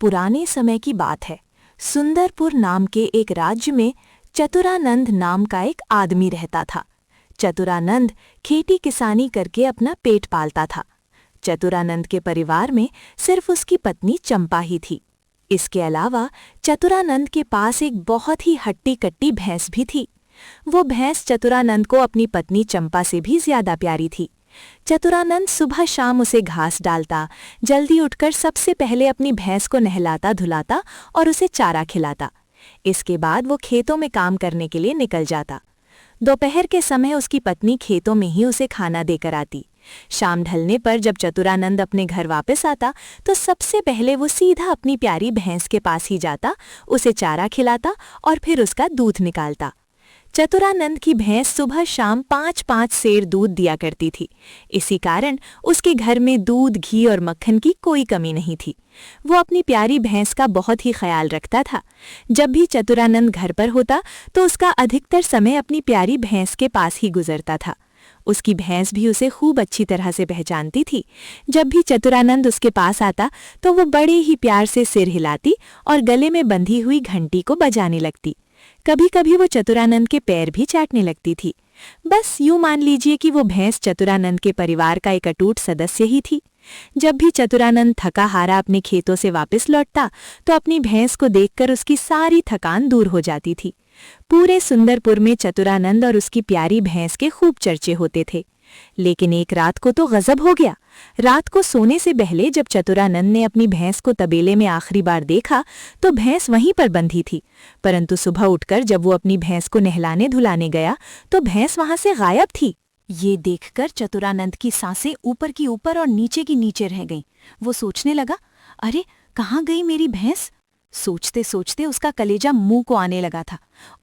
पुराने समय की बात है। सुंदरपुर नाम के एक राज्य में चतुरानंद नाम का एक आदमी रहता था। चतुरानंद खेती किसानी करके अपना पेट पालता था। चतुरानंद के परिवार में सिर्फ उसकी पत्नी चंपा ही थी। इसके अलावा चतुरानंद के पास एक बहुत ही हट्टी कट्टी भैंस भी थी। वो भैंस चतुरानंद को अपनी पत्नी चंपा से भी ज्यादा प्यारी थी। चतुरानंद सुबह शाम उसे घास डालता, जल्दी उठकर सबसे पहले अपनी भैंस को नहलाता धुलाता और उसे चारा खिलाता। इसके बाद वो खेतों में काम करने के लिए निकल जाता। दोपहर के समय उसकी पत्नी खेतों में ही उसे खाना देकर आती। शाम ढलने पर जब चतुरानंद अपने घर वापस आता तो सबसे पहले वो सीधा अपनी प्यारी भैंस के पास ही जाता, उसे चारा खिलाता और फिर उसका दूध निकालता। चतुरानंद की भैंस सुबह शाम 5-5 सेर दूध दिया करती थी। इसी कारण उसके घर में दूध, घी और मक्खन की कोई कमी नहीं थी। वो अपनी प्यारी भैंस का बहुत ही ख्याल रखता था। जब भी चतुरानंद घर पर होता तो उसका अधिकतर समय अपनी प्यारी भैंस के पास ही गुजरता था। उसकी भैंस भी उसे खूब अच्छी तरह से पहचानती थी। जब भी चतुरानंद उसके पास आता तो वो बड़े ही प्यार से सिर हिलाती और गले में बंधी हुई घंटी को बजाने लगती। कभी कभी वो चतुरानंद के पैर भी चाटने लगती थी। बस यूं मान लीजिए कि वो भैंस चतुरानंद के परिवार का एक अटूट सदस्य ही थी। जब भी चतुरानंद थका हारा अपने खेतों से वापस लौटता तो अपनी भैंस को देखकर उसकी सारी थकान दूर हो जाती थी। पूरे सुंदरपुर में चतुरानंद और उसकी प्यारी भैंस के खूब चर्चे होते थे। लेकिन एक रात को तो गजब हो गया। रात को सोने से पहले जब चतुरानंद ने अपनी भैंस को तबेले में आखिरी बार देखा तो भैंस वहीं पर बंधी थी, परंतु सुबह उठकर जब वो अपनी भैंस को नहलाने धुलाने गया तो भैंस वहां से गायब थी। ये देखकर चतुरानंद की सांसें ऊपर की ऊपर और नीचे की नीचे रह गईं। वो सोचने लगा, अरे कहाँ गई मेरी भैंस। सोचते सोचते उसका कलेजा मुंह को आने लगा था।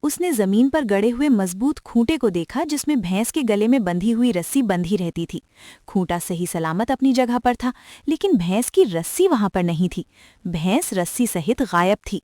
उसने जमीन पर गड़े हुए मजबूत खूंटे को देखा जिसमें भैंस के गले में बंधी हुई रस्सी बंधी रहती थी। खूंटा सही सलामत अपनी जगह पर था, लेकिन भैंस की रस्सी वहां पर नहीं थी। भैंस रस्सी सहित गायब थी।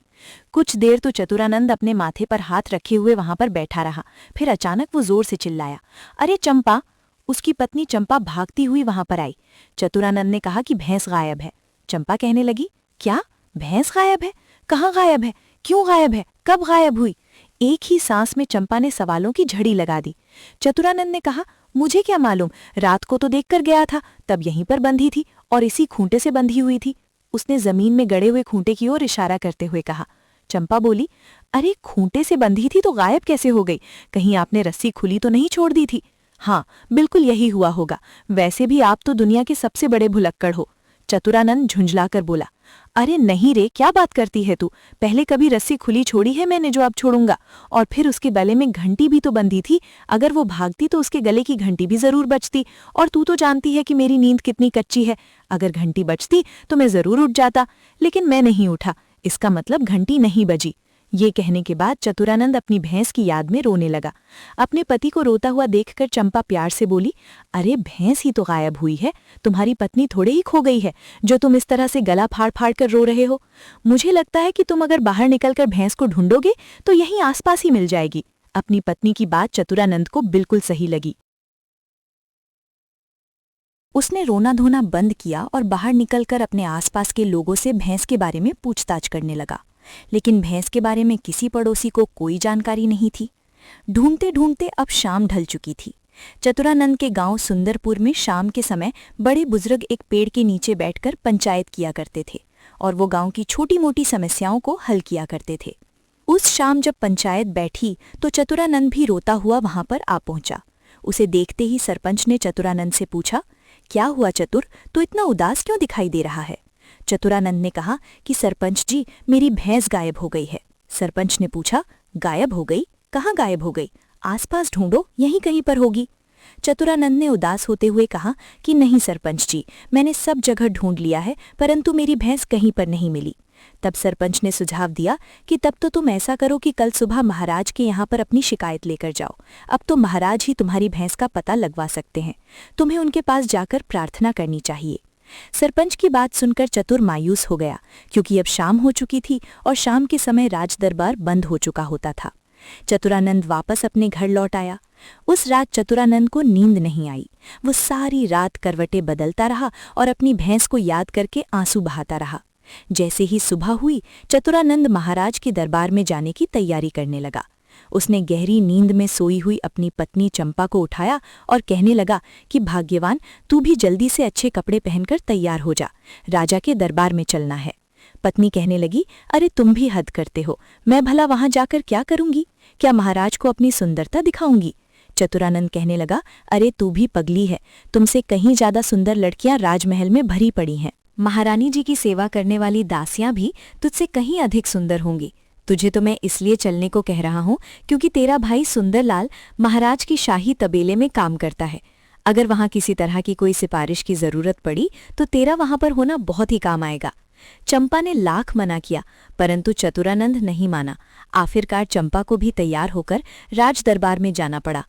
कुछ देर तो चतुरानंद अपने माथे पर हाथ रखे हुए वहां पर बैठा रहा। फिर अचानक वो जोर से चिल्लाया, अरे चंपा। उसकी पत्नी चंपा भागती हुई वहां पर आई। चतुरानंद ने कहा कि भैंस गायब है। चंपा कहने लगी, क्या भैंस गायब है? कहाँ गायब है? क्यों गायब है? कब गायब हुई? एक ही सांस में चंपा ने सवालों की झड़ी लगा दी। चतुरानंद ने कहा, मुझे क्या मालूम, रात को तो देखकर गया था, तब यहीं पर बंधी थी और इसी खूंटे से बंधी हुई थी। उसने जमीन में गड़े हुए खूंटे की ओर इशारा करते हुए कहा। चंपा बोली, अरे खूंटे से बंधी थी तो गायब कैसे हो गई? कहीं आपने रस्सी खुली तो नहीं छोड़ दी थी? हाँ, बिल्कुल यही हुआ होगा। वैसे भी आप तो दुनिया के सबसे बड़े भुलक्कड़ हो। चतुरानंद झुंझलाकर बोला, अरे नहीं रे, क्या बात करती है तू? पहले कभी रस्सी खुली छोड़ी है मैंने जो अब छोड़ूंगा? और फिर उसके गले में घंटी भी तो बंधी थी। अगर वो भागती तो उसके गले की घंटी भी जरूर बजती। और तू तो जानती है कि मेरी नींद कितनी कच्ची है। अगर घंटी बजती तो मैं जरूर उठ जाता, लेकिन मैं नहीं उठा, इसका मतलब घंटी नहीं बजी। ये कहने के बाद चतुरानंद अपनी भैंस की याद में रोने लगा। अपने पति को रोता हुआ देखकर चंपा प्यार से बोली, अरे भैंस ही तो गायब हुई है, तुम्हारी पत्नी थोड़े ही खो गई है जो तुम इस तरह से गला फाड़ फाड़ कर रो रहे हो। मुझे लगता है कि तुम अगर बाहर निकलकर भैंस को ढूंढोगे तो यहीं आसपास ही मिल जाएगी। अपनी पत्नी की बात चतुरानंद को बिल्कुल सही लगी। उसने रोना धोना बंद किया और बाहर निकलकर अपने आसपास के लोगों से भैंस के बारे में पूछताछ करने लगा। लेकिन भैंस के बारे में किसी पड़ोसी को कोई जानकारी नहीं थी। ढूंढते ढूंढते अब शाम ढल चुकी थी। चतुरानंद के गांव सुंदरपुर में शाम के समय बड़े बुजुर्ग एक पेड़ के नीचे बैठकर पंचायत किया करते थे और वो गांव की छोटी मोटी समस्याओं को हल किया करते थे। उस शाम जब पंचायत बैठी तो चतुरानंद भी रोता हुआ वहां पर आ पहुंचा। उसे देखते ही सरपंच ने चतुरानंद से पूछा, क्या हुआ चतुर, तू इतना उदास क्यों दिखाई दे रहा है? चतुरानंद ने कहा कि सरपंच जी, मेरी भैंस गायब हो गई है। सरपंच ने पूछा, गायब हो गई? कहाँ गायब हो गई? आसपास ढूंढो, यहीं कहीं पर होगी। चतुरानंद ने उदास होते हुए कहा कि नहीं सरपंच जी, मैंने सब जगह ढूंढ लिया है, परंतु मेरी भैंस कहीं पर नहीं मिली। तब सरपंच ने सुझाव दिया कि तब तो तुम ऐसा करो कि कल सुबह महाराज के यहाँ पर अपनी शिकायत लेकर जाओ। अब तो महाराज ही तुम्हारी भैंस का पता लगवा सकते हैं। तुम्हें उनके पास जाकर प्रार्थना करनी चाहिए। सरपंच की बात सुनकर चतुर मायूस हो गया, क्योंकि अब शाम हो चुकी थी और शाम के समय राजदरबार बंद हो चुका होता था। चतुरानंद वापस अपने घर लौट आया। उस रात चतुरानंद को नींद नहीं आई। वो सारी रात करवटें बदलता रहा और अपनी भैंस को याद करके आंसू बहाता रहा। जैसे ही सुबह हुई, चतुरानंद महाराज के दरबार में जाने की तैयारी करने लगा। उसने गहरी नींद में सोई हुई अपनी पत्नी चंपा को उठाया और कहने लगा कि भाग्यवान, तू भी जल्दी से अच्छे कपड़े पहनकर तैयार हो जा, राजा के दरबार में चलना है। पत्नी कहने लगी, अरे तुम भी हद करते हो, मैं भला वहां जाकर क्या करूंगी? क्या महाराज को अपनी सुंदरता दिखाऊंगी? चतुरानंद कहने लगा, अरे तू भी पगली है, तुमसे कहीं ज्यादा सुंदर लड़कियां राजमहल में भरी पड़ी हैं। महारानी जी की सेवा करने वाली दासियां भी तुझसे कहीं अधिक सुंदर होंगी। तुझे तो मैं इसलिए चलने को कह रहा हूँ क्योंकि तेरा भाई सुंदरलाल महाराज की शाही तबेले में काम करता है। अगर वहां किसी तरह की कोई सिफारिश की जरूरत पड़ी तो तेरा वहां पर होना बहुत ही काम आएगा। चंपा ने लाख मना किया, परंतु चतुरानंद नहीं माना। आखिरकार चंपा को भी तैयार होकर राज दरबार में जाना पड़ा।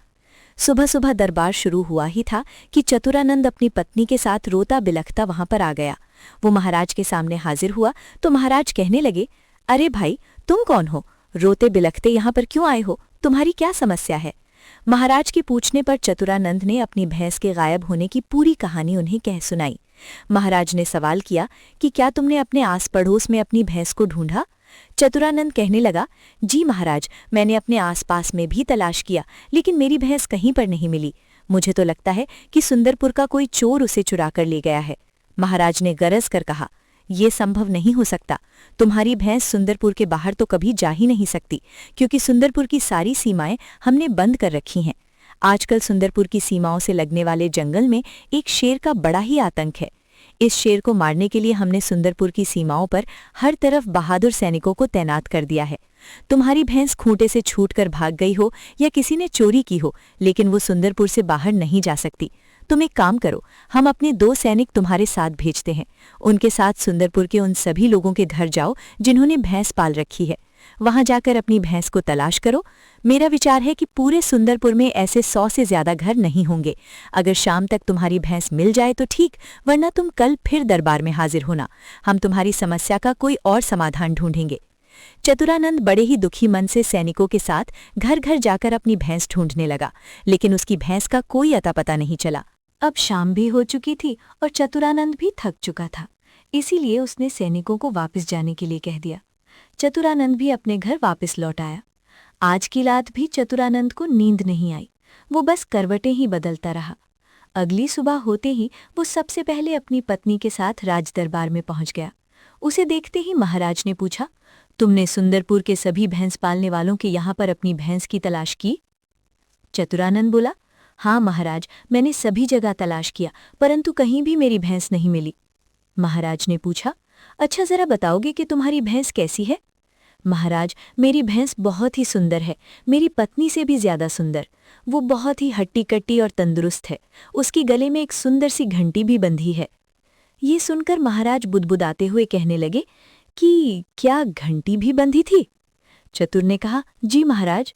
सुबह सुबह दरबार शुरू हुआ ही था कि चतुरानंद अपनी पत्नी के साथ रोता बिलखता वहां पर आ गया। वो महाराज के सामने हाजिर हुआ तो महाराज कहने लगे, अरे भाई, तुम कौन हो? रोते बिलखते यहाँ पर क्यों आए हो? तुम्हारी क्या समस्या है? महाराज के पूछने पर चतुरानंद ने अपनी भैंस के गायब होने की पूरी कहानी उन्हें कह सुनाई। महाराज ने सवाल किया कि क्या तुमने अपने आस पड़ोस में अपनी भैंस को ढूंढा? चतुरानंद कहने लगा, जी महाराज, मैंने अपने आसपास में भी तलाश किया, लेकिन मेरी भैंस कहीं पर नहीं मिली। मुझे तो लगता है कि सुंदरपुर का कोई चोर उसे चुरा कर ले गया है। महाराज ने गरज कर कहा, ये संभव नहीं हो सकता। तुम्हारी भैंस सुंदरपुर के बाहर तो कभी जा ही नहीं सकती, क्योंकि सुंदरपुर की सारी सीमाएं हमने बंद कर रखी हैं। आजकल सुंदरपुर की सीमाओं से लगने वाले जंगल में एक शेर का बड़ा ही आतंक है। इस शेर को मारने के लिए हमने सुंदरपुर की सीमाओं पर हर तरफ बहादुर सैनिकों को तैनात कर दिया है। तुम्हारी भैंस खूंटे से छूटकर भाग गई हो या किसी ने चोरी की हो, लेकिन वो सुंदरपुर से बाहर नहीं जा सकती। तुम एक काम करो, हम अपने 2 सैनिक तुम्हारे साथ भेजते हैं। उनके साथ सुंदरपुर के उन सभी लोगों के घर जाओ जिन्होंने भैंस पाल रखी है। वहां जाकर अपनी भैंस को तलाश करो। मेरा विचार है कि पूरे सुंदरपुर में ऐसे 100 से ज्यादा घर नहीं होंगे। अगर शाम तक तुम्हारी भैंस मिल जाए तो ठीक, वरना तुम कल फिर दरबार में हाजिर होना। हम तुम्हारी समस्या का कोई और समाधान ढूंढेंगे। चतुरानंद बड़े ही दुखी मन से सैनिकों के साथ घर घर जाकर अपनी भैंस ढूंढने लगा, लेकिन उसकी भैंस का कोई अता पता नहीं चला। अब शाम भी हो चुकी थी और चतुरानंद भी थक चुका था, इसीलिए उसने सैनिकों को वापस जाने के लिए कह दिया। चतुरानंद भी अपने घर वापस लौट आया। आज की रात भी चतुरानंद को नींद नहीं आई। वो बस करवटें ही बदलता रहा। अगली सुबह होते ही वो सबसे पहले अपनी पत्नी के साथ राज दरबार में पहुंच गया। उसे देखते ही महाराज ने पूछा, तुमने सुंदरपुर के सभी भैंस पालने वालों के यहाँ पर अपनी भैंस की तलाश की? चतुरानंद बोला, हाँ महाराज, मैंने सभी जगह तलाश किया, परंतु कहीं भी मेरी भैंस नहीं मिली। महाराज ने पूछा, अच्छा जरा बताओगे कि तुम्हारी भैंस कैसी है? महाराज, मेरी भैंस बहुत ही सुंदर है, मेरी पत्नी से भी ज्यादा सुंदर। वो बहुत ही हट्टी कट्टी और तंदुरुस्त है। उसकी गले में एक सुंदर सी घंटी भी बंधी है। ये सुनकर महाराज बुदबुदाते हुए कहने लगे कि क्या घंटी भी बंधी थी? चतुर ने कहा, जी महाराज।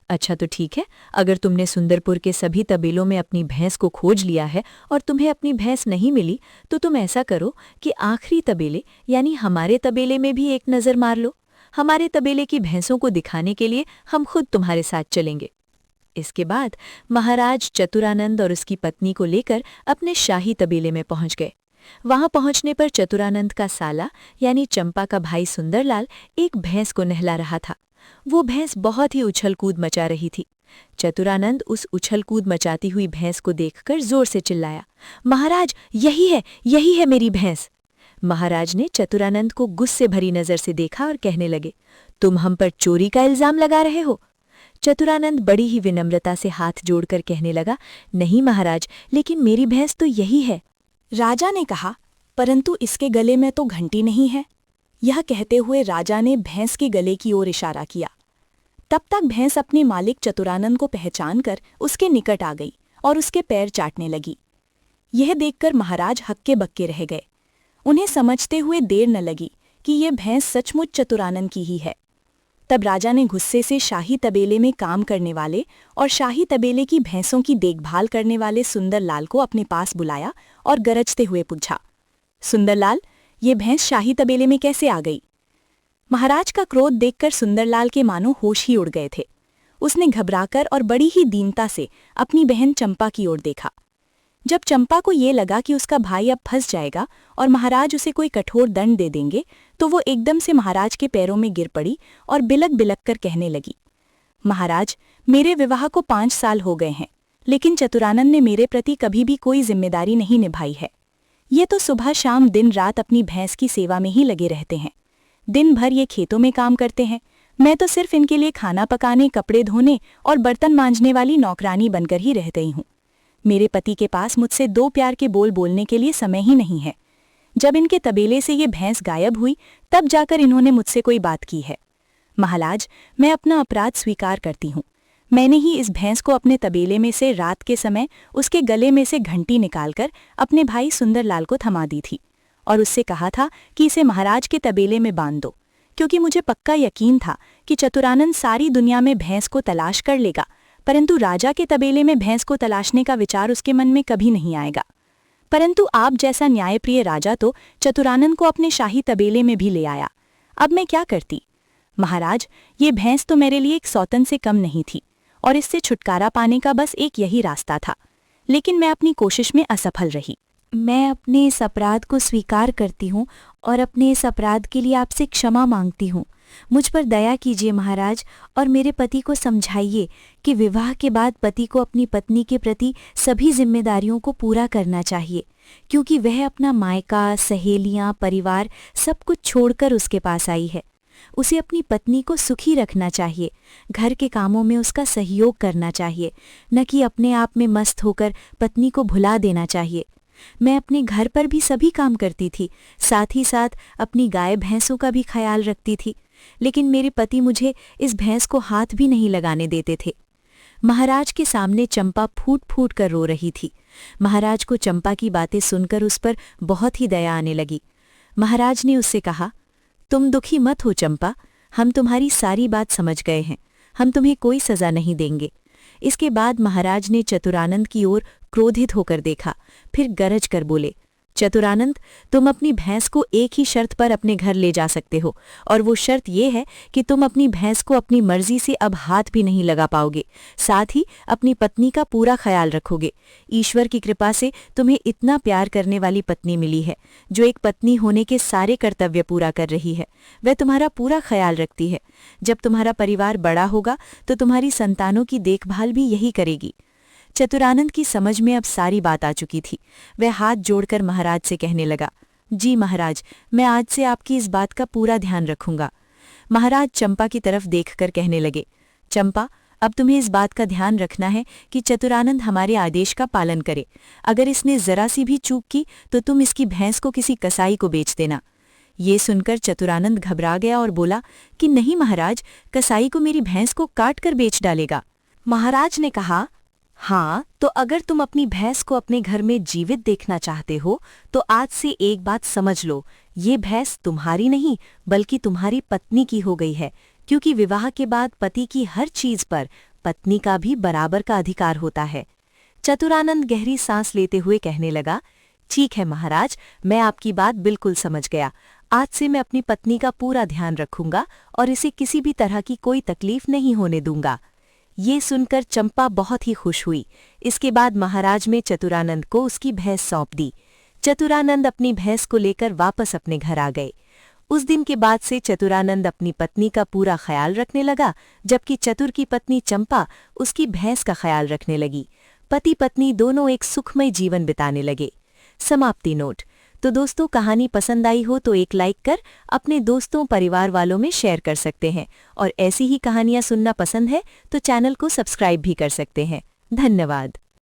अच्छा तो ठीक है, अगर तुमने सुंदरपुर के सभी तबेलों में अपनी भैंस को खोज लिया है और तुम्हें अपनी भैंस नहीं मिली, तो तुम ऐसा करो कि आखिरी तबेले यानी हमारे तबेले में भी एक नज़र मार लो। हमारे तबेले की भैंसों को दिखाने के लिए हम खुद तुम्हारे साथ चलेंगे। इसके बाद महाराज चतुरानंद और उसकी पत्नी को लेकर अपने शाही तबेले में पहुंच गए। वहां पहुंचने पर चतुरानंद का साला यानी चंपा का भाई सुंदरलाल एक भैंस को नहला रहा था। वो भैंस बहुत ही उछल कूद मचा रही थी। चतुरानंद उस उछल कूद मचाती हुई भैंस को देखकर जोर से चिल्लाया, महाराज, यही है मेरी भैंस। महाराज ने चतुरानंद को गुस्से भरी नजर से देखा और कहने लगे, तुम हम पर चोरी का इल्जाम लगा रहे हो? चतुरानंद बड़ी ही विनम्रता से हाथ जोड़कर कहने लगा, नहीं महाराज, लेकिन मेरी भैंस तो यही है। राजा ने कहा, परंतु इसके गले में तो घंटी नहीं है। यह कहते हुए राजा ने भैंस के गले की ओर इशारा किया। तब तक भैंस अपने मालिक चतुरानंद को पहचानकर उसके निकट आ गई और उसके पैर चाटने लगी। यह देखकर महाराज हक्के बक्के रह गए। उन्हें समझते हुए देर न लगी कि ये भैंस सचमुच चतुरानंद की ही है। तब राजा ने गुस्से से शाही तबेले में काम करने वाले और शाही तबेले की भैंसों की देखभाल करने वाले सुंदरलाल को अपने पास बुलाया और गरजते हुए पूछा, सुंदरलाल, ये भैंस शाही तबेले में कैसे आ गई? महाराज का क्रोध देखकर सुंदरलाल के मानो होश ही उड़ गए थे। उसने घबराकर और बड़ी ही दीनता से अपनी बहन चंपा की ओर देखा। जब चंपा को ये लगा कि उसका भाई अब फंस जाएगा और महाराज उसे कोई कठोर दंड दे देंगे, तो वो एकदम से महाराज के पैरों में गिर पड़ी और बिलक बिलक कर कहने लगी, महाराज, मेरे विवाह को 5 साल हो गए हैं, लेकिन चतुरानंद ने मेरे प्रति कभी भी कोई जिम्मेदारी नहीं निभाई है। ये तो सुबह शाम दिन रात अपनी भैंस की सेवा में ही लगे रहते हैं। दिन भर ये खेतों में काम करते हैं। मैं तो सिर्फ इनके लिए खाना पकाने, कपड़े धोने और बर्तन मांजने वाली नौकरानी बनकर ही रह गई हूँ। मेरे पति के पास मुझसे 2 प्यार के बोल बोलने के लिए समय ही नहीं है। जब इनके तबेले से ये भैंस गायब हुई, तब जाकर इन्होंने मुझसे कोई बात की है। महाराज, मैं अपना अपराध स्वीकार करती हूँ। मैंने ही इस भैंस को अपने तबेले में से रात के समय उसके गले में से घंटी निकालकर अपने भाई सुंदरलाल को थमा दी थी और उससे कहा था कि इसे महाराज के तबेले में बांध दो, क्योंकि मुझे पक्का यकीन था कि चतुरानंद सारी दुनिया में भैंस को तलाश कर लेगा, परंतु राजा के तबेले में भैंस को तलाशने का विचार उसके मन में कभी नहीं आएगा। परंतु आप जैसा न्यायप्रिय राजा तो चतुरानंद को अपने शाही तबेले में भी ले आया। अब मैं क्या करती? महाराज, ये भैंस तो मेरे लिए एक सौतन से कम नहीं थी और इससे छुटकारा पाने का बस एक यही रास्ता था, लेकिन मैं अपनी कोशिश में असफल रही। मैं अपने इस अपराध को स्वीकार करती हूँ और अपने इस अपराध के लिए आपसे क्षमा मांगती हूँ। मुझ पर दया कीजिए महाराज, और मेरे पति को समझाइए कि विवाह के बाद पति को अपनी पत्नी के प्रति सभी जिम्मेदारियों को पूरा करना चाहिए, क्योंकि वह अपना मायका, सहेलियाँ, परिवार सब कुछ छोड़कर उसके पास आई है। उसे अपनी पत्नी को सुखी रखना चाहिए, घर के कामों में उसका सहयोग करना चाहिए, न कि अपने आप में मस्त होकर पत्नी को भुला देना चाहिए। मैं अपने घर पर भी सभी काम करती थी, साथ ही साथ अपनी गाय भैंसों का भी ख्याल रखती थी, लेकिन मेरे पति मुझे इस भैंस को हाथ भी नहीं लगाने देते थे। महाराज के सामने चंपा फूट फूट कर रो रही थी। महाराज को चंपा की बातें सुनकर उस पर बहुत ही दया आने लगी। महाराज ने उससे कहा, तुम दुखी मत हो चंपा, हम तुम्हारी सारी बात समझ गए हैं, हम तुम्हें कोई सजा नहीं देंगे। इसके बाद महाराज ने चतुरानंद की ओर क्रोधित होकर देखा, फिर गरज कर बोले, चतुरानंद, तुम अपनी भैंस को एक ही शर्त पर अपने घर ले जा सकते हो, और वो शर्त ये है कि तुम अपनी भैंस को अपनी मर्जी से अब हाथ भी नहीं लगा पाओगे, साथ ही अपनी पत्नी का पूरा ख्याल रखोगे। ईश्वर की कृपा से तुम्हें इतना प्यार करने वाली पत्नी मिली है, जो एक पत्नी होने के सारे कर्तव्य पूरा कर रही है। वह तुम्हारा पूरा ख्याल रखती है। जब तुम्हारा परिवार बड़ा होगा तो तुम्हारी संतानों की देखभाल भी यही करेगी। चतुरानंद की समझ में अब सारी बात आ चुकी थी। वह हाथ जोड़कर महाराज से कहने लगा, जी महाराज, मैं आज से आपकी इस बात का पूरा ध्यान रखूंगा। महाराज चंपा की तरफ देखकर कहने लगे, चंपा, अब तुम्हें इस बात का ध्यान रखना है कि चतुरानंद हमारे आदेश का पालन करे। अगर इसने जरा सी भी चूक की तो तुम इसकी भैंस को किसी कसाई को बेच देना। ये सुनकर चतुरानंद घबरा गया और बोला कि नहीं महाराज, कसाई को मेरी भैंस को काट कर बेच डालेगा। महाराज ने कहा, हाँ, तो अगर तुम अपनी भैंस को अपने घर में जीवित देखना चाहते हो तो आज से एक बात समझ लो, ये भैंस तुम्हारी नहीं बल्कि तुम्हारी पत्नी की हो गई है, क्योंकि विवाह के बाद पति की हर चीज पर पत्नी का भी बराबर का अधिकार होता है। चतुरानंद गहरी सांस लेते हुए कहने लगा, ठीक है महाराज, मैं आपकी बात बिल्कुल समझ गया। आज से मैं अपनी पत्नी का पूरा ध्यान रखूंगा और इसे किसी भी तरह की कोई तकलीफ नहीं होने दूंगा। ये सुनकर चंपा बहुत ही खुश हुई। इसके बाद महाराज ने चतुरानंद को उसकी भैंस सौंप दी। चतुरानंद अपनी भैंस को लेकर वापस अपने घर आ गए। उस दिन के बाद से चतुरानंद अपनी पत्नी का पूरा ख्याल रखने लगा, जबकि चतुर की पत्नी चंपा उसकी भैंस का ख्याल रखने लगी। पति पत्नी दोनों एक सुखमय जीवन बिताने लगे। समाप्ति नोट। तो दोस्तों, कहानी पसंद आई हो तो एक लाइक कर अपने दोस्तों परिवार वालों में शेयर कर सकते हैं, और ऐसी ही कहानियां सुनना पसंद है तो चैनल को सब्सक्राइब भी कर सकते हैं। धन्यवाद।